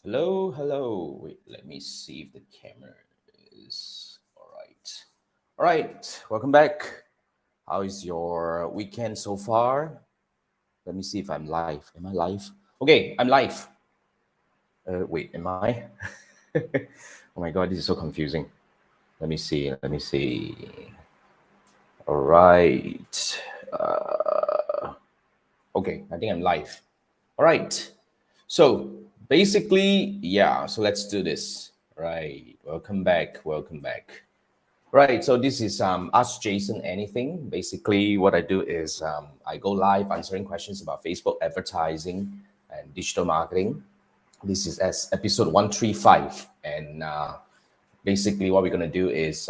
Hello, hello. Wait, let me see if the camera is all right. All right, welcome back. How is your weekend so far? Let me see if I'm live. Am I live? Okay, I'm live. Wait, am I? Oh my god, this is so confusing. Let me see. Let me see. All right. Okay, I think I'm live. All right. So basically, yeah. So let's do this. Right. Welcome back. Welcome back. Right. So this is Ask Jason Anything. Basically, what I do is I go live answering questions about Facebook advertising and digital marketing. This is as episode 135, and basically what we're gonna do is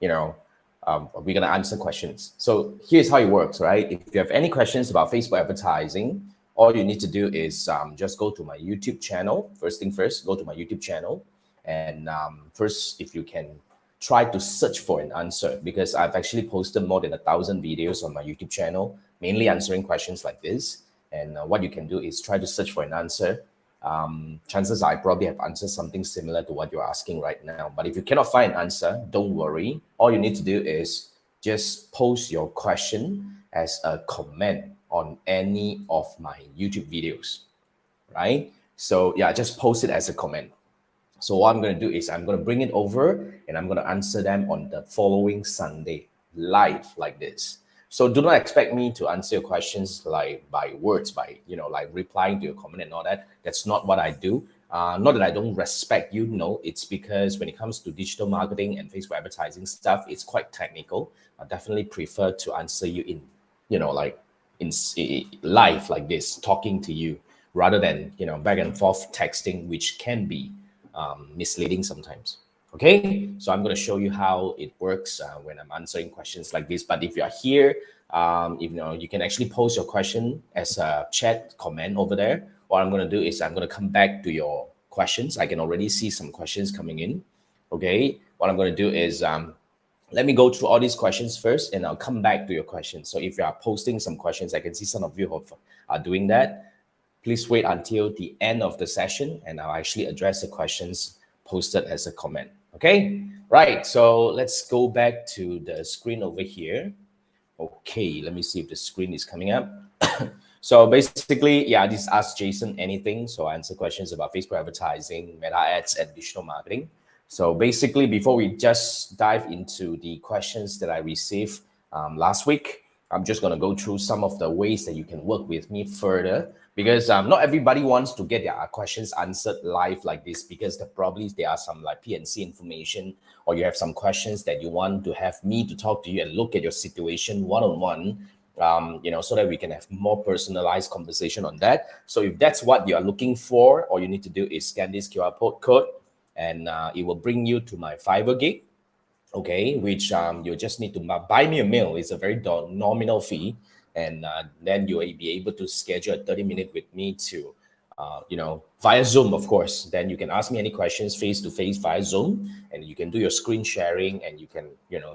we're gonna answer questions. So here's how it works, right? If you have any questions about Facebook advertising, all you need to do is just go to my YouTube channel. First thing first, go to my YouTube channel, and first, if you can try to search for an answer, because I've actually posted more than 1,000 videos on my YouTube channel, mainly answering questions like this. And what you can do is try to search for an answer. Chances are I probably have answered something similar to what you're asking right now. But if you cannot find an answer, don't worry. All you need to do is just post your question as a comment on any of my YouTube videos, right? So yeah, just post it as a comment. So what I'm going to do is I'm going to bring it over and I'm going to answer them on the following Sunday live like this. So do not expect me to answer your questions like by words, by like replying to your comment and all that. That's not what I do. Not that I don't respect you. No, it's because when it comes to digital marketing and Facebook advertising stuff, it's quite technical. I definitely prefer to answer you in, like live like this, talking to you rather than back and forth texting, which can be misleading sometimes. Okay, so I'm going to show you how it works when I'm answering questions like this. But if you are here, if you can actually post your question as a chat comment over there. What I'm going to do is I'm going to come back to your questions. I can already see some questions coming in. Okay, what I'm going to do is let me go through all these questions first, and I'll come back to your questions. So if you are posting some questions, I can see some of you are doing that. Please wait until the end of the session and I'll actually address the questions posted as a comment. Okay, right. So let's go back to the screen over here. Okay, let me see if the screen is coming up. So basically, yeah, this Ask Jason Anything. So I answer questions about Facebook advertising, meta ads, and digital marketing. So basically, before we just dive into the questions that I received last week, I'm just going to go through some of the ways that you can work with me further, because not everybody wants to get their questions answered live like this, because probably there are some like PNC information, or you have some questions that you want to have me to talk to you and look at your situation one on one, so that we can have more personalized conversation on that. So if that's what you are looking for, all you need to do is scan this QR code, and it will bring you to my Fiverr gig. Okay, which you just need to buy me a meal. It's a very nominal fee, and then you will be able to schedule a 30-minute with me to via Zoom, of course. Then you can ask me any questions face to face via Zoom, and you can do your screen sharing, and you can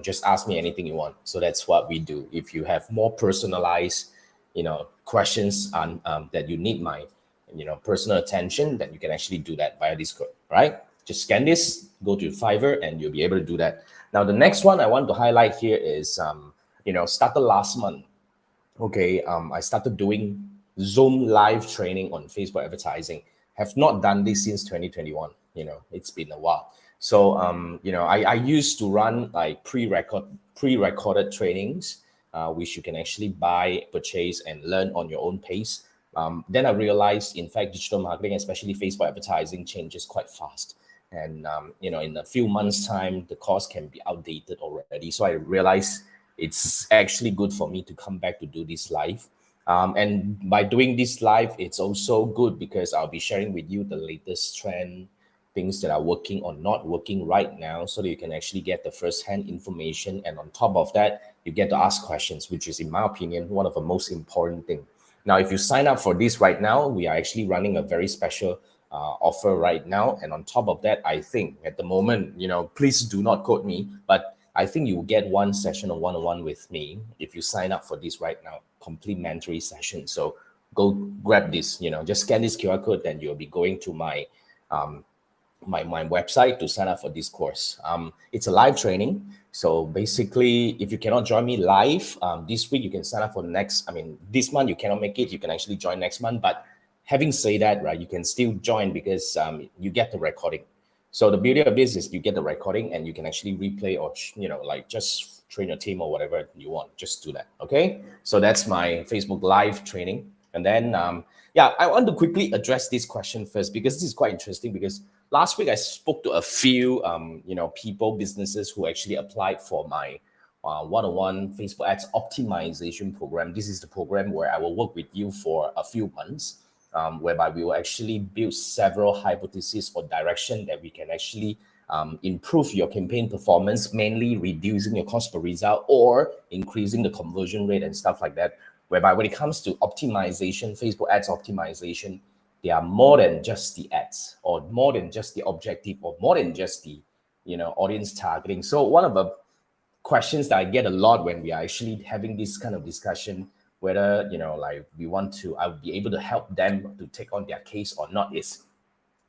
just ask me anything you want. So that's what we do. If you have more personalized questions on that you need my personal attention, then you can actually do that via Discord, right? Just scan this, go to Fiverr, and you'll be able to do that. Now the next one I want to highlight here is started last month. Okay, I started doing Zoom live training on Facebook advertising. Have not done this since 2021. It's been a while. So I used to run like pre-recorded trainings, which you can actually buy, purchase, and learn on your own pace. Then I realized, in fact, digital marketing, especially Facebook advertising, changes quite fast. And in a few months' time, the course can be outdated already. So I realized it's actually good for me to come back to do this live. And by doing this live, it's also good because I'll be sharing with you the latest trend, things that are working or not working right now, so that you can actually get the first-hand information. And on top of that, you get to ask questions, which is, in my opinion, one of the most important thing. Now, if you sign up for this right now, we are actually running a very special offer right now. And on top of that, I think at the moment, please do not quote me, but I think you will get one session of one-on-one with me if you sign up for this right now, complimentary session. So go grab this, just scan this QR code, and you'll be going to my my website to sign up for this course. It's a live training. So basically, if you cannot join me live this week, you can sign up for this month you cannot make it, you can actually join next month. But having said that, right, you can still join because you get the recording. So the beauty of this is you get the recording and you can actually replay or, like just train your team or whatever you want. Just do that. Okay. So that's my Facebook live training. And then, I want to quickly address this question first because this is quite interesting because last week I spoke to a few, people, businesses who actually applied for my one-on-one Facebook ads optimization program. This is the program where I will work with you for a few months, whereby we will actually build several hypotheses or direction that we can actually improve your campaign performance, mainly reducing your cost per result or increasing the conversion rate and stuff like that. Whereby when it comes to optimization, Facebook ads optimization, they are more than just the ads or more than just the objective or more than just the audience targeting. So one of the questions that I get a lot when we are actually having this kind of discussion, whether I would be able to help them to take on their case or not, is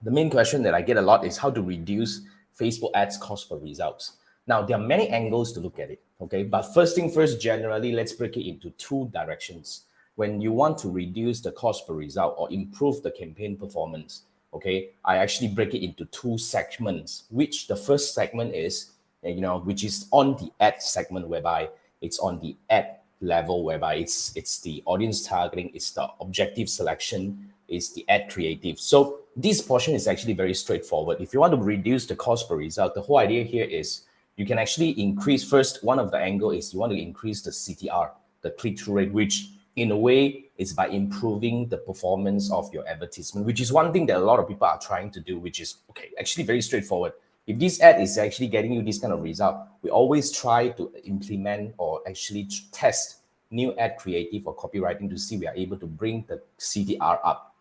the main question that I get a lot is how to reduce Facebook ads cost per results. Now, there are many angles to look at it, okay? But first thing first, generally, let's break it into two directions. When you want to reduce the cost per result or improve the campaign performance, okay, I actually break it into two segments, which the first segment is, which is on the ad segment, whereby it's on the ad level, whereby it's the audience targeting, it's the objective selection, it's the ad creative. So this portion is actually very straightforward. If you want to reduce the cost per result, the whole idea here is you can actually increase. First, one of the angle is you want to increase the CTR, the click-through rate, which in a way is by improving the performance of your advertisement, which is one thing that a lot of people are trying to do, which is actually very straightforward. If this ad is actually getting you this kind of result, we always try to implement or actually test new ad creative or copywriting to see we are able to bring the CTR up.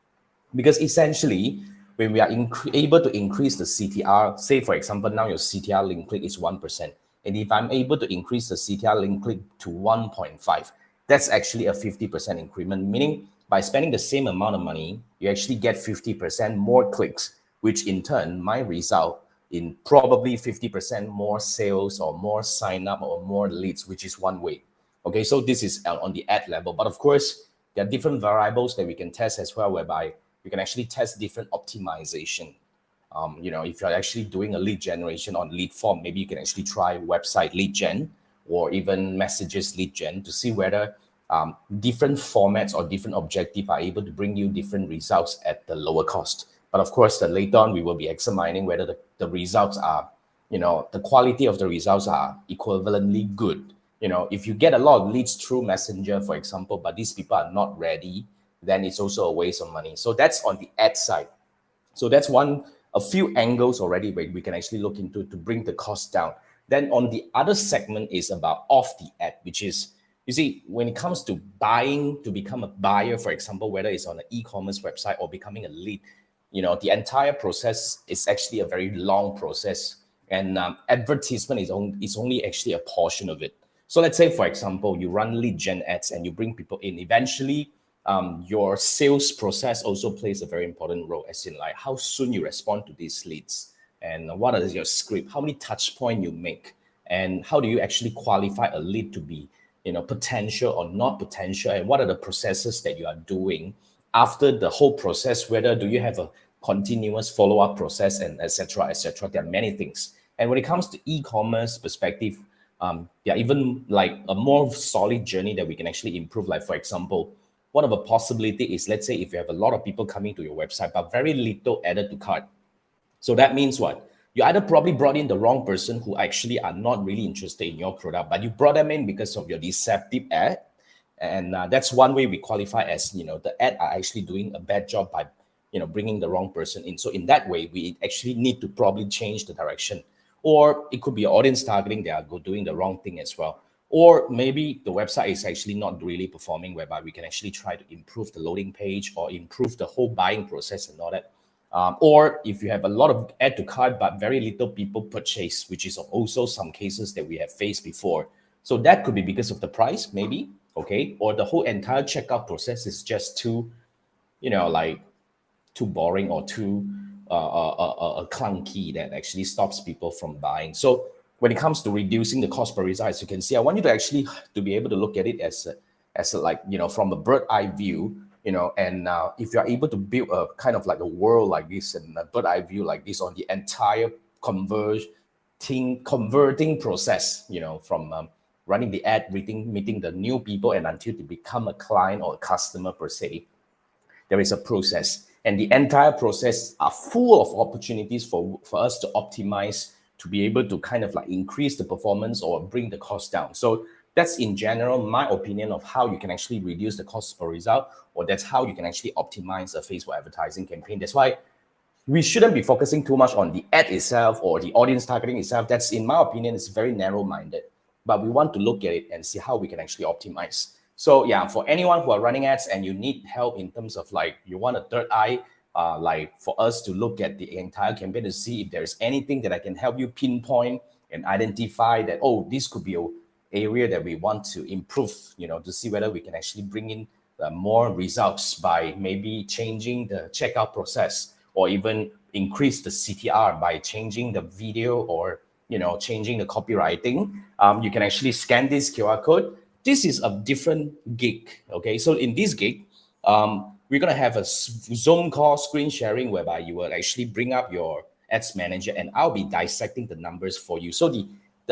Because essentially, when we are able to increase the CTR, say for example, now your CTR link click is 1%. And if I'm able to increase the CTR link click to 1.5, that's actually a 50% increment, meaning by spending the same amount of money, you actually get 50% more clicks, which in turn might result in probably 50% more sales or more sign up or more leads, which is one way. Okay, so this is on the ad level. But of course, there are different variables that we can test as well, whereby you can actually test different optimization. If you're actually doing a lead generation on lead form, maybe you can actually try website lead gen or even messages lead gen to see whether different formats or different objective are able to bring you different results at the lower cost. But of course, later on, we will be examining whether the results are, the quality of the results are equivalently good. If you get a lot of leads through Messenger, for example, but these people are not ready, then it's also a waste of money. So that's on the ad side. So that's a few angles already where we can actually look into to bring the cost down. Then on the other segment is about off the ad, which is, you see, when it comes to buying, to become a buyer, for example, whether it's on an e-commerce website or becoming a lead, the entire process is actually a very long process. And advertisement is only actually a portion of it. So let's say, for example, you run lead gen ads and you bring people in. Eventually, your sales process also plays a very important role, as in like how soon you respond to these leads and what is your script, how many touch points you make, and how do you actually qualify a lead to be potential or not potential, and what are the processes that you are doing after the whole process, whether do you have a continuous follow-up process, and etc. etc. There are many things. And when it comes to e-commerce perspective, even like a more solid journey that we can actually improve. Like, for example, one of the possibility is, let's say if you have a lot of people coming to your website, but very little added to cart. So that means what? You either probably brought in the wrong person who actually are not really interested in your product, but you brought them in because of your deceptive ad. And that's one way we qualify as, the ad are actually doing a bad job by, bringing the wrong person in. So in that way, we actually need to probably change the direction. Or it could be audience targeting, they are doing the wrong thing as well. Or maybe the website is actually not really performing, whereby we can actually try to improve the loading page or improve the whole buying process and all that. Or if you have a lot of add to cart, but very little people purchase, which is also some cases that we have faced before. So that could be because of the price, maybe, okay? Or the whole entire checkout process is just too, too boring or too a clunky that actually stops people from buying. So when it comes to reducing the cost per result, as you can see, I want you to actually to be able to look at it as a like, from a bird eye view, and if you're able to build a kind of like a world like this and a bird eye view like this on the entire converting process, from running the ad, meeting the new people, and until they become a client or a customer per se, there is a process, and the entire process are full of opportunities for us to optimize, to be able to kind of like increase the performance or bring the cost down. So that's in general my opinion of how you can actually reduce the cost per result, or that's how you can actually optimize a Facebook advertising campaign. That's why we shouldn't be focusing too much on the ad itself or the audience targeting itself. That's, in my opinion, is very narrow-minded. But we want to look at it and see how we can actually optimize. So yeah, for anyone who are running ads and you need help in terms of like you want a third eye, like for us to look at the entire campaign to see if there's anything that I can help you pinpoint and identify that, oh, this could be a area that we want to improve, to see whether we can actually bring in more results by maybe changing the checkout process, or even increase the CTR by changing the video, or changing the copywriting. You can actually scan this QR code. This is a different gig. Okay, so in this gig, we're going to have a Zoom call screen sharing whereby you will actually bring up your ads manager and I'll be dissecting the numbers for you. So the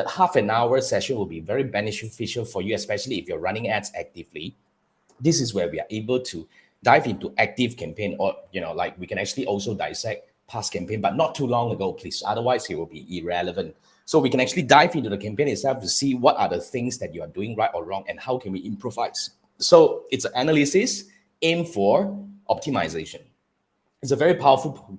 half an hour session will be very beneficial for you, especially if you're running ads actively. This is where we are able to dive into active campaign, or like we can actually also dissect past campaign, but not too long ago, please. Otherwise, it will be irrelevant. So we can actually dive into the campaign itself to see what are the things that you are doing right or wrong, and how can we improvise. So it's an analysis aimed for optimization. It's a very powerful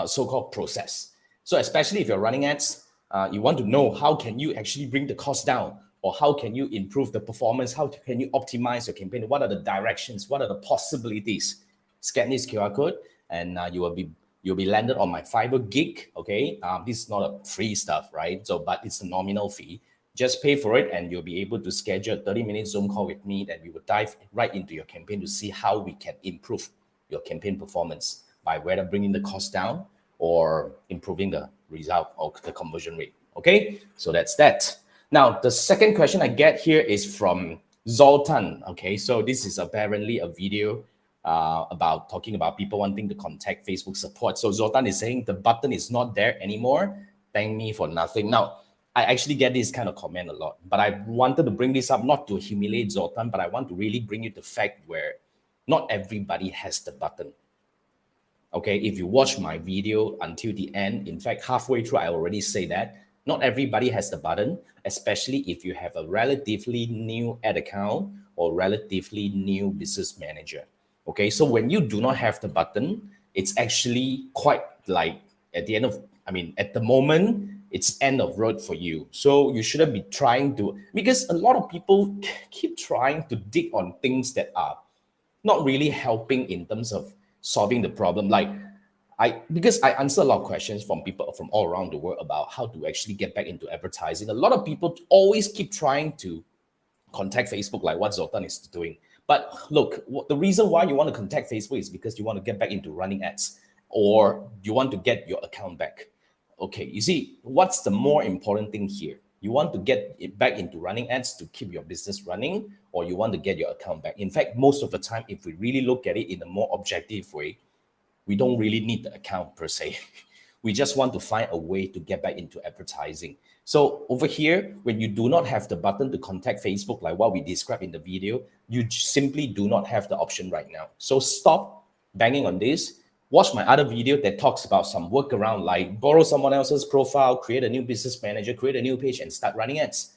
so-called process. So especially if you're running ads, you want to know how can you actually bring the cost down, or how can you improve the performance, how can you optimize your campaign, what are the directions, what are the possibilities. Scan this QR code and you'll be landed on my Fiverr gig. Okay, this is not a free stuff, right? So but it's a nominal fee. Just pay for it and you'll be able to schedule a 30-minute Zoom call with me, that we will dive right into your campaign to see how we can improve your campaign performance by whether bringing the cost down or improving the result or the conversion rate. Okay, so that's that. Now, the second question I get here is from Zoltan. Okay, so this is apparently a video about talking about people wanting to contact Facebook support. So Zoltan is saying the button is not there anymore. Thank me for nothing. Now, I actually get this kind of comment a lot, but I wanted to bring this up not to humiliate Zoltan, but I want to really bring you the fact where not everybody has the button. Okay, if you watch my video until the end, in fact, halfway through, I already say that not everybody has the button, especially if you have a relatively new ad account or relatively new business manager. Okay, so when you do not have the button, it's actually quite like at the moment, it's end of road for you. So you shouldn't be trying to, because a lot of people keep trying to dig on things that are not really helping in terms of solving the problem. Like because I answer a lot of questions from people from all around the world about how to actually get back into advertising. A lot of people always keep trying to contact Facebook, like what Zoltan is doing. But look, the reason why you want to contact Facebook is because you want to get back into running ads, or you want to get your account back. Okay, you see, what's the more important thing here? You want to get it back into running ads to keep your business running, or you want to get your account back? In fact, most of the time, if we really look at it in a more objective way, we don't really need the account per se. We just want to find a way to get back into advertising. So over here, when you do not have the button to contact Facebook, like what we described in the video, you simply do not have the option right now. So stop banging on this. Watch my other video that talks about some workaround, like borrow someone else's profile, create a new business manager, create a new page, and start running ads.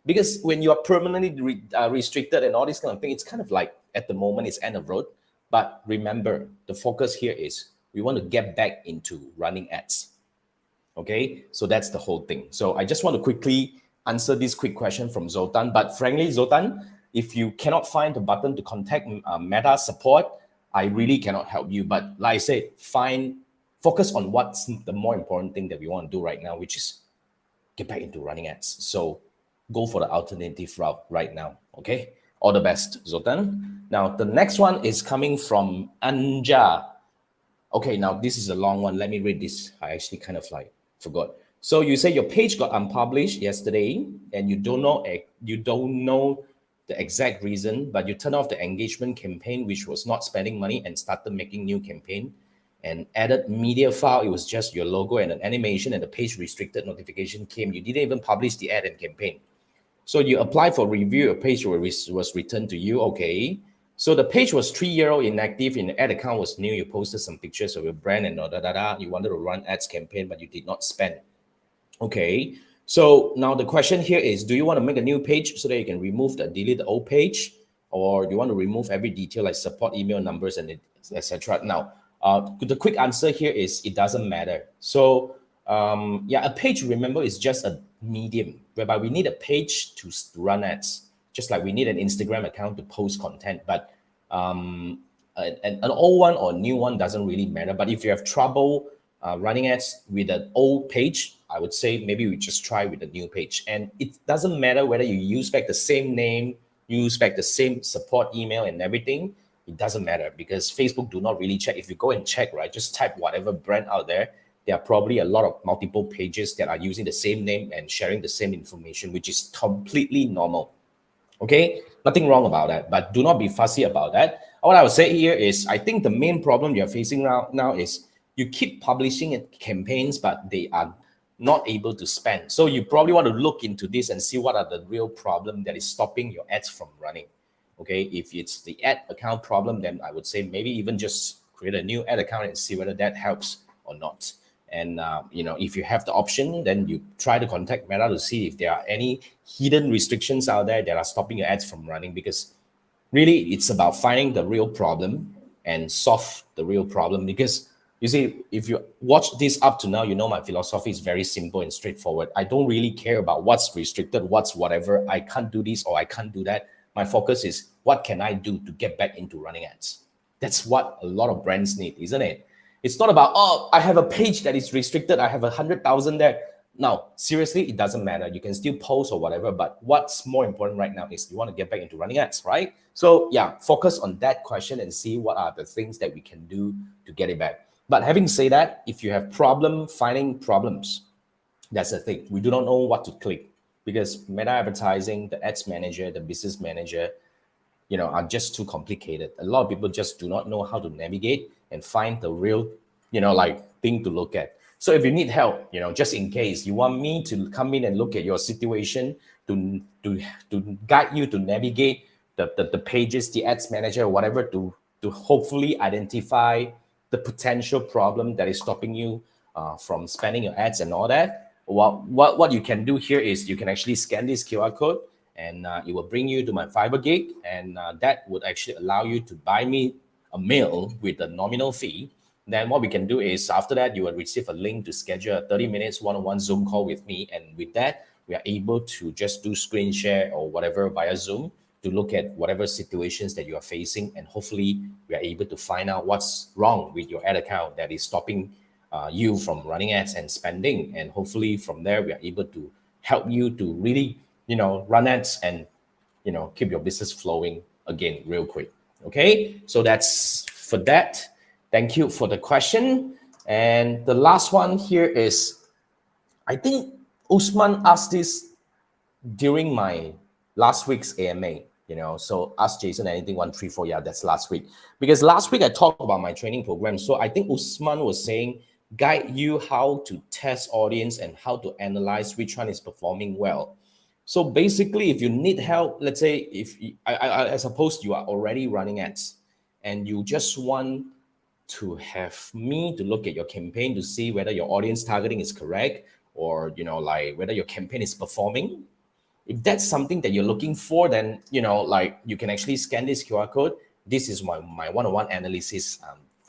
Because when you are permanently restricted and all this kind of thing, it's kind of like at the moment it's end of road. But remember, the focus here is we want to get back into running ads. Okay, so that's the whole thing. So I just want to quickly answer this quick question from Zoltan. But frankly, Zoltan, if you cannot find the button to contact Meta support, I really cannot help you. But like I said, focus on what's the more important thing that we want to do right now, which is get back into running ads. So go for the alternative route right now. Okay, all the best, Zoltan. Now, the next one is coming from Anja. Okay, now this is a long one. Let me read this. I actually kind of like forgot. So you say your page got unpublished yesterday, and you don't know the exact reason, but you turn off the engagement campaign, which was not spending money, and started making new campaign, and added media file. It was just your logo and an animation, and the page restricted notification came. You didn't even publish the ad and campaign. So you apply for review, a page was returned to you. Okay. So the page was 3-year-old inactive, and the ad account was new. You posted some pictures of your brand and You wanted to run ads campaign, but you did not spend. Okay. So now the question here is, do you want to make a new page so that you can delete the old page? Or do you want to remove every detail like support email numbers and etc.? Now, the quick answer here is it doesn't matter. So a page, remember, is just a medium whereby we need a page to run ads, just like we need an Instagram account to post content. But an old one or new one doesn't really matter. But if you have trouble running ads with an old page, I would say maybe we just try with a new page. And it doesn't matter whether you use back the same name, use back the same support email and everything. It doesn't matter because Facebook do not really check. If you go and check, right, just type whatever brand out there, there are probably a lot of multiple pages that are using the same name and sharing the same information, which is completely normal. Okay, nothing wrong about that, but do not be fussy about that. What I would say here is, I think the main problem you're facing now is you keep publishing campaigns, but they are not able to spend. So you probably want to look into this and see what are the real problem that is stopping your ads from running. Okay, if it's the ad account problem, then I would say maybe even just create a new ad account and see whether that helps or not. And if you have the option, then you try to contact Meta to see if there are any hidden restrictions out there that are stopping your ads from running. Because really, it's about finding the real problem and solve the real problem. Because you see, if you watch this up to now, you know my philosophy is very simple and straightforward. I don't really care about what's restricted, what's whatever. I can't do this or I can't do that. My focus is what can I do to get back into running ads? That's what a lot of brands need, isn't it? It's not about, oh, I have a page that is restricted. I have 100,000 there. Now, seriously, it doesn't matter. You can still post or whatever, but what's more important right now is you want to get back into running ads, right? So yeah, focus on that question and see what are the things that we can do to get it back. But having said that, if you have problem finding problems, that's the thing. We do not know what to click because Meta advertising, the ads manager, the business manager, are just too complicated. A lot of people just do not know how to navigate and find the real, thing to look at. So if you need help, just in case you want me to come in and look at your situation to guide you to navigate the pages, the ads manager, whatever, to hopefully identify the potential problem that is stopping you from spending your ads and all that. What you can do here is you can actually scan this QR code and it will bring you to my Fiverr gig, and that would actually allow you to buy me a meal with a nominal fee. Then what we can do is after that, you will receive a link to schedule a 30 minutes one-on-one Zoom call with me. And with that, we are able to just do screen share or whatever via Zoom to look at whatever situations that you are facing. And hopefully we are able to find out what's wrong with your ad account that is stopping you from running ads and spending. And hopefully from there, we are able to help you to really run ads and keep your business flowing again real quick. Okay, so that's for that. Thank you for the question. And the last one here is, I think Usman asked this during my last week's AMA. So ask Jason anything 134. Yeah, that's last week. Because last week I talked about my training program. So I think Usman was saying, guide you how to test audience and how to analyze which one is performing well. So basically, if you need help, let's say I suppose you are already running ads and you just want to have me to look at your campaign to see whether your audience targeting is correct or, whether your campaign is performing. If that's something that you're looking for, then, you can actually scan this QR code. This is my one-on-one analysis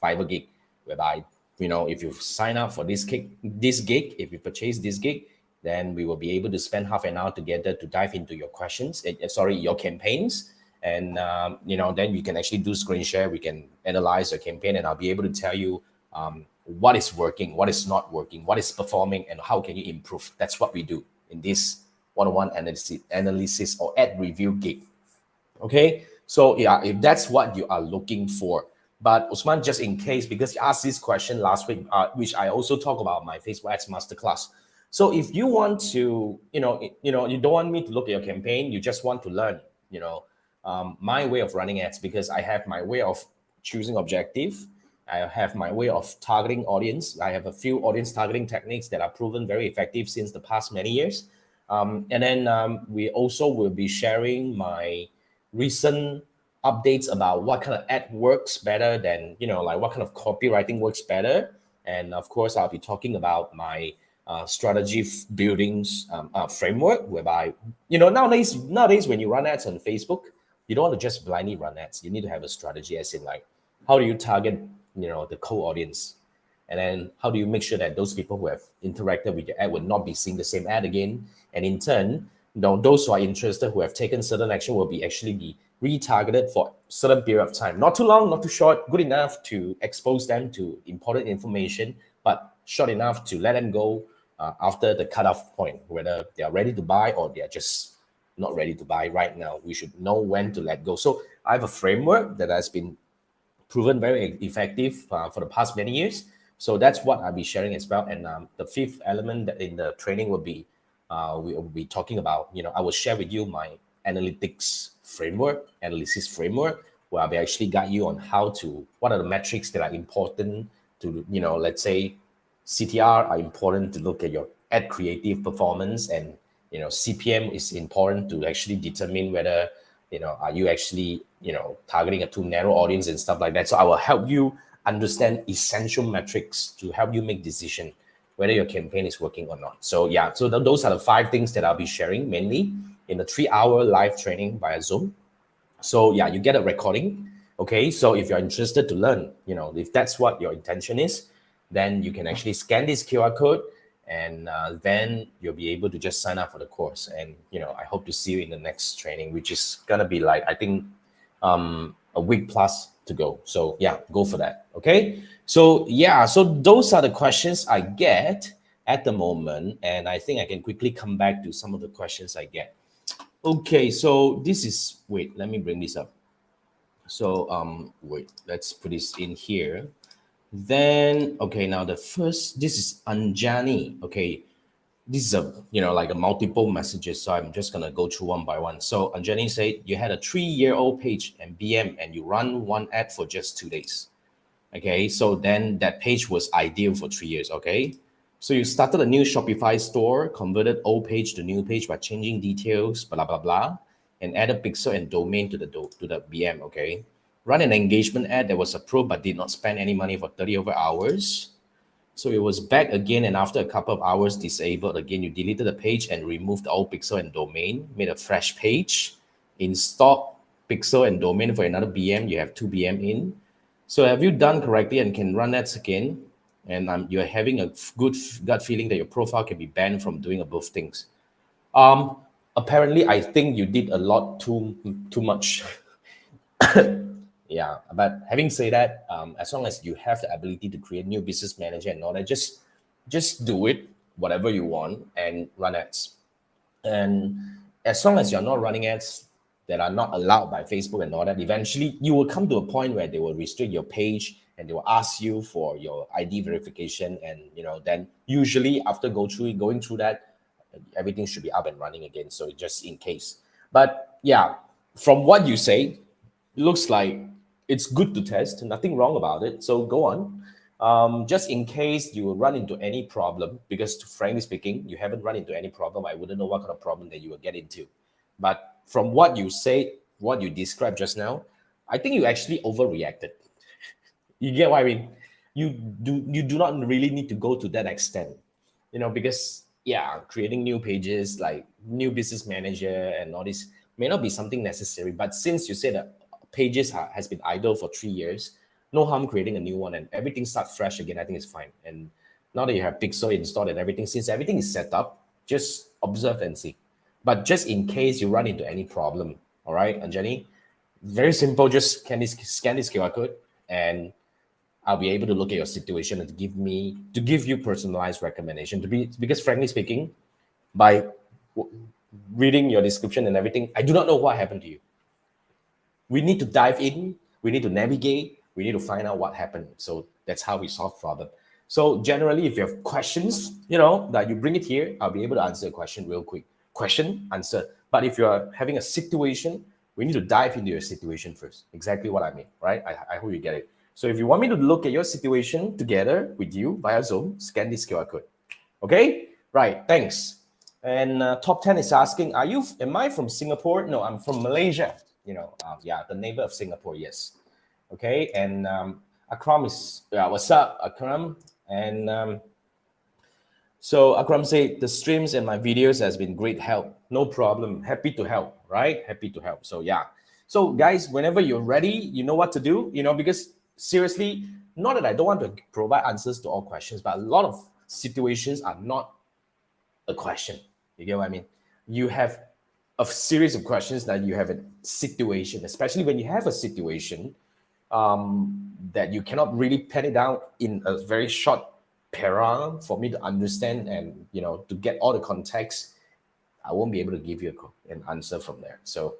Fiverr gig, whereby, if you sign up for this gig, if you purchase this gig, then we will be able to spend half an hour together to dive into your questions, your campaigns. And, then we can actually do screen share. We can analyze your campaign and I'll be able to tell you what is working, what is not working, what is performing, and how can you improve. That's what we do in this one-on-one analysis or ad review gig. Okay. So yeah, if that's what you are looking for, But Usman, just in case, because you asked this question last week, which I also talk about my Facebook Ads Masterclass. So if you want to, you don't want me to look at your campaign, you just want to learn, my way of running ads, because I have my way of choosing objective. I have my way of targeting audience. I have a few audience targeting techniques that are proven very effective since the past many years. And then we also will be sharing my recent updates about what kind of ad works better than, like what kind of copywriting works better. And of course, I'll be talking about my strategy buildings framework, whereby, nowadays when you run ads on Facebook, you don't want to just blindly run ads. You need to have a strategy, as in like, how do you target, the core audience? And then how do you make sure that those people who have interacted with your ad will not be seeing the same ad again? And in turn, those who are interested, who have taken certain action, will be actually be retargeted for certain period of time. Not too long, not too short, good enough to expose them to important information, but short enough to let them go after the cutoff point, whether they are ready to buy or they are just not ready to buy right now. We should know when to let go. So I have a framework that has been proven very effective for the past many years. So that's what I'll be sharing as well. And the fifth element in the training will be, we will be talking about, I will share with you my analytics framework, analysis framework, where I'll be actually guide you on what are the metrics that are important to, let's say CTR are important to look at your ad creative performance, and, CPM is important to actually determine whether, are you actually, targeting a too narrow audience and stuff like that. So I will help you understand essential metrics to help you make decision whether your campaign is working or not. So yeah, so those are the 5 things that I'll be sharing mainly in the 3-hour live training via Zoom. So yeah, you get a recording. Okay, so if you're interested to learn, if that's what your intention is, then you can actually scan this QR code, and then you'll be able to just sign up for the course. And I hope to see you in the next training, which is gonna be like, I think, a week plus to go. So yeah, go for that. Okay, so yeah, so those are the questions I get at the moment, and I think I can quickly come back to some of the questions I get. Okay, so this is, wait, let me bring this up. So wait, let's put this in here. Then okay, now the first, this is Anjani. Okay, this is like a multiple messages, so I'm just gonna go through one by one. So Anjani said you had a 3-year-old page and BM, and you run one ad for just 2 days. Okay, so then that page was ideal for 3 years. Okay, so you started a new Shopify store, converted old page to new page by changing details, blah blah blah, and added pixel and domain to the BM. Okay, run an engagement ad that was approved but did not spend any money for 30 over hours. So it was back again, and after a couple of hours disabled again. You deleted the page and removed the old pixel and domain, made a fresh page, installed pixel and domain for another BM. You have 2 BM in. So have you done correctly and can run ads again? And you're having a good gut feeling that your profile can be banned from doing above things. Apparently, I think you did a lot too much. Yeah, but having said that, as long as you have the ability to create new business manager and all that, just do it, whatever you want, and run ads. And as long as you're not running ads that are not allowed by Facebook and all that, eventually you will come to a point where they will restrict your page and they will ask you for your ID verification. And then usually after going through that, everything should be up and running again. So just in case. But yeah, from what you say, it looks like it's good to test, nothing wrong about it. So go on. Just in case you run into any problem, because frankly speaking, you haven't run into any problem, I wouldn't know what kind of problem that you will get into. But from what you say, what you described just now, I think you actually overreacted. You get what I mean? You do not really need to go to that extent, because yeah, creating new pages like new business manager and all this may not be something necessary. But since you said that pages has been idle for 3 years, no harm creating a new one and everything start fresh again. I think it's fine. And now that you have Pixel installed and everything, since everything is set up, just observe and see. But just in case you run into any problem, all right, Anjani, very simple. Just scan this QR code, and I'll be able to look at your situation and to give you personalized recommendation. Because frankly speaking, by reading your description and everything, I do not know what happened to you. We need to dive in. We need to navigate. we need to find out what happened. So that's how we solve problem. So generally, if you have questions, that you bring it here, I'll be able to answer a question real quick. Question, answer. But if you're having a situation, we need to dive into your situation first. Exactly what I mean, right? I hope you get it. So if you want me to look at your situation together with you via Zoom, scan this QR code. Okay? Right, thanks. And top 10 is asking, am I from Singapore? No, I'm from Malaysia. The neighbor of Singapore, yes. Okay, and Akram is, what's up, Akram? And so Akram said, the streams and my videos has been great help. No problem. Happy to help, right? Happy to help. So yeah. So guys, whenever you're ready, you know what to do, because seriously, not that I don't want to provide answers to all questions, but a lot of situations are not a question. You get what I mean? You have a series of questions that you have a situation, especially when you have a situation that you cannot really pen it down in a very short para for me to understand and to get all the context. I won't be able to give you an answer from there. So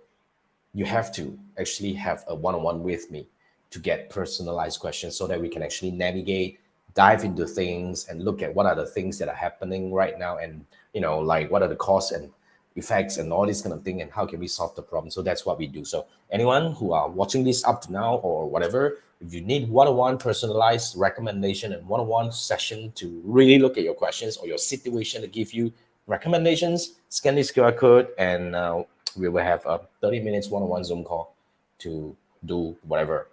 you have to actually have a one-on-one with me to get personalized questions so that we can actually navigate, dive into things and look at what are the things that are happening right now, and like what are the cause and effects and all this kind of thing, and how can we solve the problem. So that's what we do. So anyone who are watching this up to now or whatever, if you need one-on-one personalized recommendation and one-on-one session to really look at your questions or your situation to give you recommendations, scan this QR code and we will have a 30 minutes one-on-one Zoom call to do whatever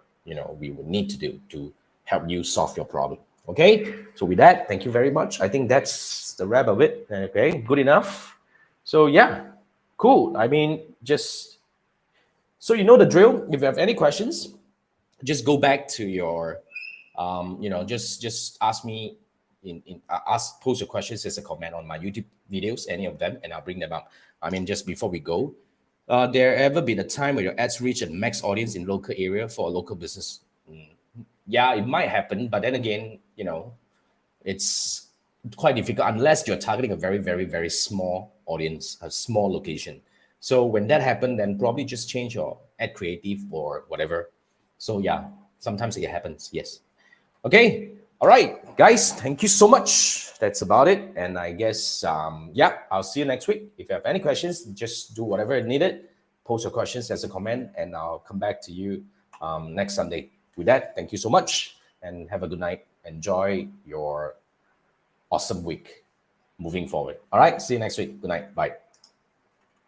we would need to do to help you solve your problem. Okay, so with that, thank you very much. I think that's the wrap of it. Okay, good enough. So yeah, cool. I mean, just so you know the drill. If you have any questions, just go back to your, just ask me post your questions as a comment on my YouTube videos, any of them, and I'll bring them up. I mean, just before we go, there ever been a time where your ads reach a max audience in local area for a local business? Yeah, it might happen, but then again, it's quite difficult unless you're targeting a very, very, very small audience, a small location. So when that happens, then probably just change your ad creative or whatever. So yeah, sometimes it happens. Yes. Okay. All right, guys. Thank you so much. That's about it. And I guess, I'll see you next week. If you have any questions, just do whatever is needed. Post your questions as a comment, and I'll come back to you next Sunday. With that, thank you so much and have a good night. Enjoy your awesome week moving forward. All right. See you next week. Good night. Bye.